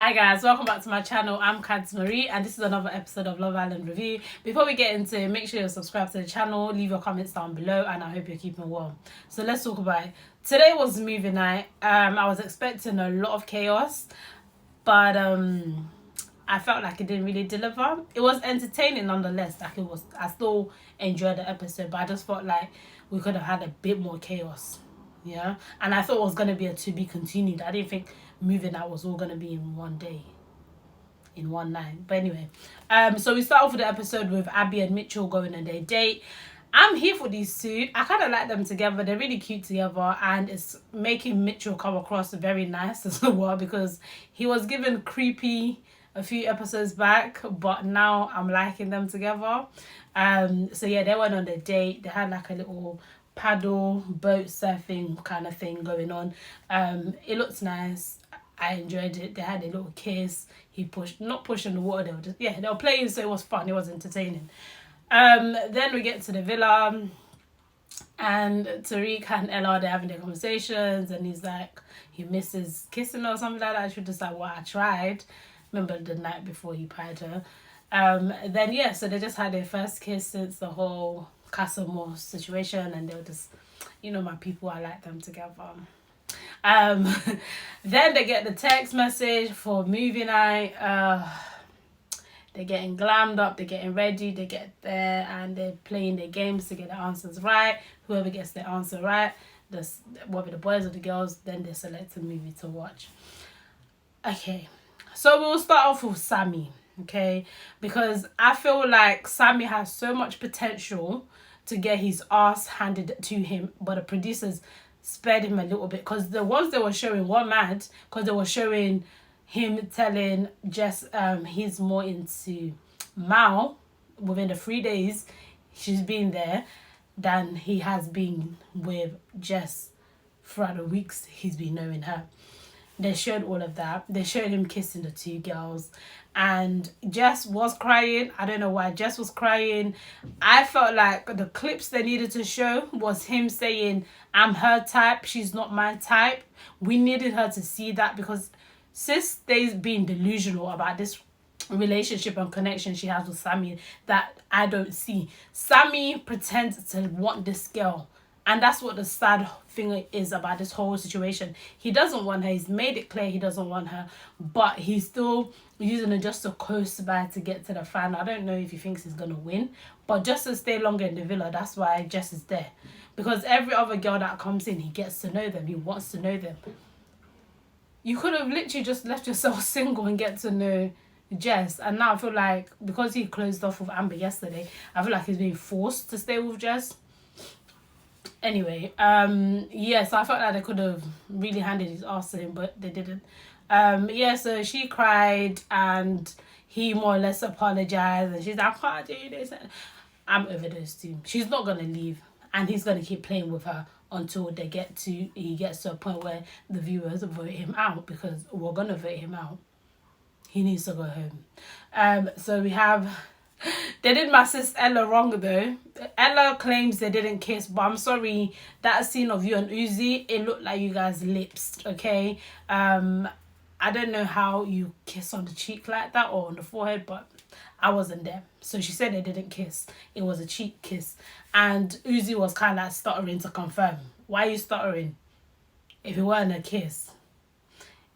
Hi guys, welcome back to my channel. I'm Kads Marie and this is another episode of Love Island Review. Before we get into it, make sure you're subscribed to the channel, leave your comments down below, and I hope you're keeping well. So let's talk about it. Today was movie night. I was expecting a lot of chaos, but I felt like it didn't really deliver. It was entertaining nonetheless. I still enjoyed the episode, but I just felt like we could have had a bit more chaos. Yeah, and I thought it was going to be a to be continued. I didn't think moving out was all going to be in one day, in one night. But anyway, so we start off with the episode with Abby and Mitchell going on their date. I'm here for these two. I kind of like them together. They're really cute together, and it's making Mitchell come across very nice as well, because he was given creepy a few episodes back, but now I'm liking them together. So yeah, they went on their date. They had like a little paddle boat surfing kind of thing going on. It looks nice. I enjoyed it. They had a little kiss. He not pushing the water, they were just, they were playing, so it was fun, it was entertaining. Then we get to the villa, and Tyrique and Ella, they're having their conversations, and he's like, he misses kissing or something like that. She was just like, well, I tried. Remember the night before he pied her. Then yeah, so they just had their first kiss since the whole Casamore situation, and they were just, my people, I like them together. Then they get the text message for movie night. They're getting glammed up, they're getting ready, they get there and they're playing their games to get the answers right. Whoever gets the answer right, whether the boys or the girls, then they select a movie to watch. Okay, so we'll start off with Sammy, okay? Because I feel like Sammy has so much potential to get his ass handed to him, but the producers spared him a little bit, because the ones they were showing were mad, because they were showing him telling Jess he's more into Mal within the 3 days she's been there than he has been with Jess throughout the weeks he's been knowing her. They showed all of that. They showed him kissing the two girls, and Jess was crying. I don't know why Jess was crying. I felt like the clips they needed to show was him saying, I'm her type, she's not my type. We needed her to see that, because sis stays being delusional about this relationship and connection she has with Sammy that I don't see. Sammy pretends to want this girl, and that's what the sad thing is about this whole situation. He doesn't want her. He's made it clear he doesn't want her, but he's still using her just to coast by to get to the final. I don't know if he thinks he's gonna win, but just to stay longer in the villa, that's why Jess is there. Because every other girl that comes in, he gets to know them. He wants to know them. You could have literally just left yourself single and get to know Jess. And now I feel like, because he closed off with Amber yesterday, I feel like he's being forced to stay with Jess. Anyway, so I felt like they could have really handed his ass to him, but they didn't. So she cried and he more or less apologized, and she's like, I can't do this. I'm over those two. She's not gonna leave, and he's gonna keep playing with her until he gets to a point where the viewers vote him out, because we're gonna vote him out. He needs to go home. So we have, they did my sis Ella wrong though. Ella claims they didn't kiss, but I'm sorry, that scene of you and Uzi, it looked like you guys lipsed, okay? I don't know how you kiss on the cheek like that or on the forehead, but I wasn't there. So she said they didn't kiss. It was a cheek kiss. And Uzi was kind of like stuttering to confirm. Why are you stuttering if it weren't a kiss?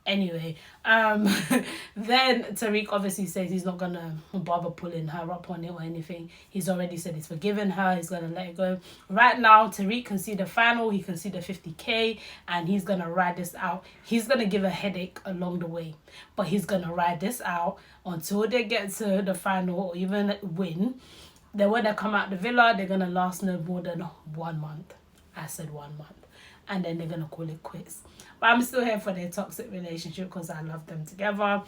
Anyway, then Tyrique obviously says he's not gonna bother pulling her up on it or anything. He's already said he's forgiven her. He's gonna let it go. Right now, Tyrique can see the final. He can see the 50K, and he's gonna ride this out. He's gonna give a headache along the way, but he's gonna ride this out until they get to the final or even win. Then when they come out the villa, they're gonna last no more than 1 month. I said 1 month. And then they're gonna call it quits. But I'm still here for their toxic relationship because I love them together.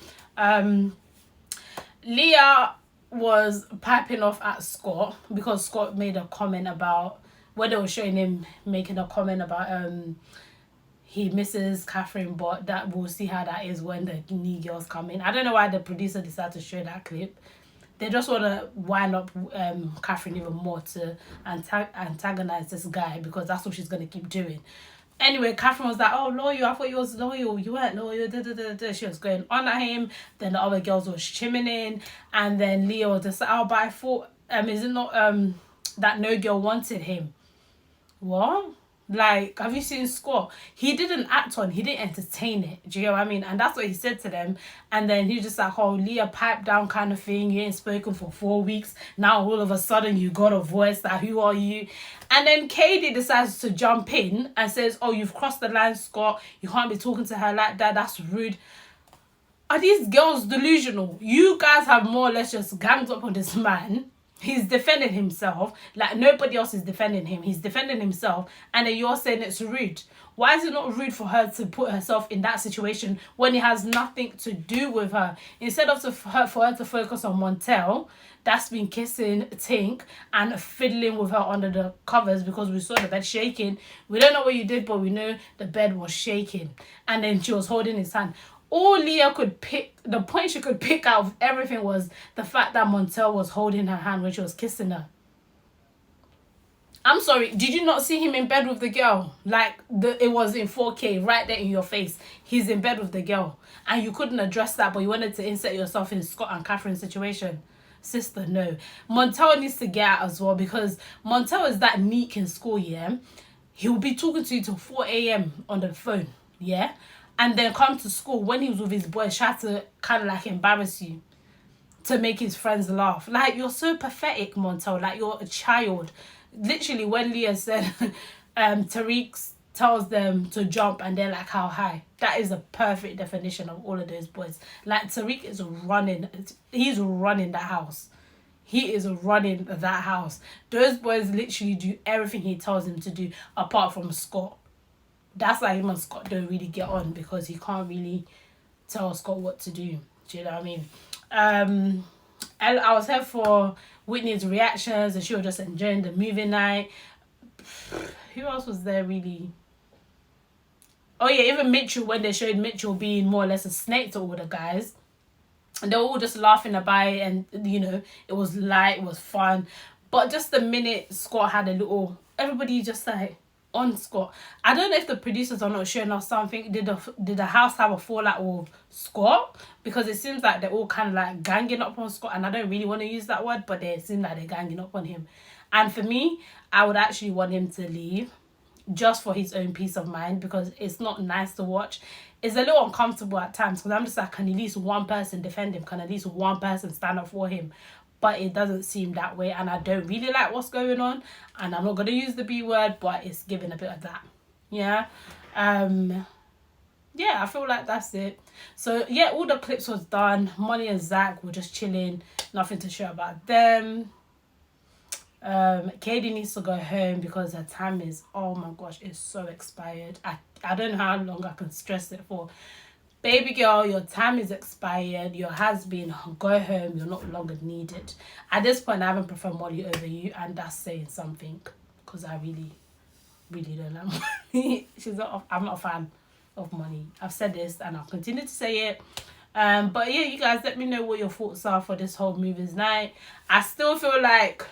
LEAH was piping off at Scott because Scott made a comment about, where they were showing him making a comment about he misses Catherine, but that we'll see how that is when the new girls come in. I don't know why the producer decided to show that clip. They just want to wind up Catherine even more to antagonize this guy, because that's what she's going to keep doing. Anyway, Catherine was like, oh, loyal, I thought you was loyal. You weren't loyal. Da, da, da, da. She was going on at him. Then the other girls was chiming in. And then Leah was just like, oh, but I thought, is it not that no girl wanted him? What? Like, have you seen Scott? He didn't act on, he didn't entertain it. Do you know what I mean? And that's what he said to them. And then he just like, oh, Leah, pipe down kind of thing. You ain't spoken for 4 weeks. Now all of a sudden you got a voice. That who are you? And then Katie decides to jump in and says, oh, you've crossed the line, Scott. You can't be talking to her like that. That's rude. Are these girls delusional? You guys have more or less just ganged up on this man. He's defending himself. Like, nobody else is defending him. He's defending himself. And then you're saying it's rude. Why is it not rude for her to put herself in that situation when it has nothing to do with her? Instead of for her to focus on Montel, that's been kissing Tink and fiddling with her under the covers because we saw the bed shaking. We don't know what you did, but we know the bed was shaking. And then she was holding his hand. All Leah could pick, the point she could pick out of everything was the fact that Montel was holding her hand when she was kissing her. I'm sorry, did you not see him in bed with the girl? Like, it was in 4K right there in your face. He's in bed with the girl. And you couldn't address that, but you wanted to insert yourself in Scott and Catherine's situation. Sister, no. Montel needs to get out as well because Montel is that meek in school, yeah? He'll be talking to you till 4 a.m. on the phone, yeah? And then come to school when he was with his boys, try to kind of like embarrass you to make his friends laugh. Like, you're so pathetic, Montel. Like, you're a child. Literally, when Leah said Tyrique tells them to jump and they're like, how high? That is a perfect definition of all of those boys. Like, Tyrique is running. He's running that house. He is running that house. Those boys literally do everything he tells them to do apart from Scott. That's why him and Scott don't really get on because he can't really tell Scott what to do. Do you know what I mean? I was here for Whitney's reactions and she was just enjoying the movie night. Who else was there really? Oh yeah, even Mitchell, when they showed Mitchell being more or less a snake to all the guys. And they were all just laughing about it and, you know, it was light, it was fun. But just the minute Scott had a little... Everybody just like... on Scott. I don't know if the producers are not showing us something. Did the house have a fallout with Scott? Because it seems like they're all kind of like ganging up on Scott, and I don't really want to use that word, but they seem like they're ganging up on him. And for me, I would actually want him to leave just for his own peace of mind because it's not nice to watch. It's a little uncomfortable at times because I'm just like, can at least one person defend him? Can at least one person stand up for him? But it doesn't seem that way, and I don't really like what's going on, and I'm not going to use the B word, but it's giving a bit of that. Yeah. Yeah, I feel like that's it. So yeah, all the clips was done. Molly and Zach were just chilling, nothing to show about them. Katie needs to go home because her time is, oh my gosh, it's so expired. I don't know how long I can stress it for. Baby girl, your time is expired. Your has-been. Go home. You're not longer needed. At this point, I haven't preferred Molly over you, and that's saying something because I really, really don't like Molly. I'm not a fan of Molly. I've said this, and I'll continue to say it. But yeah, you guys, let me know what your thoughts are for this whole movies night. I still feel like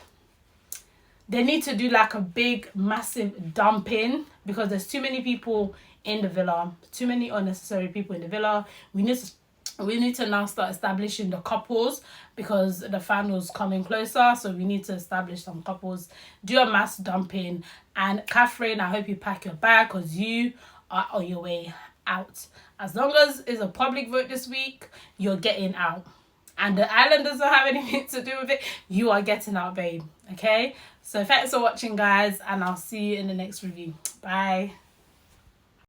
they need to do like a big, massive dumping because there's too many people in the villa, too many unnecessary people in the villa. We need to now start establishing the couples because the final's coming closer, so we need to establish some couples, do a mass dumping. And Catherine, I hope you pack your bag because you are on your way out. As long as it's a public vote this week, you're getting out, and the island doesn't have anything to do with it. You are getting out, babe. Okay, so thanks for watching, guys, and I'll see you in the next review. Bye.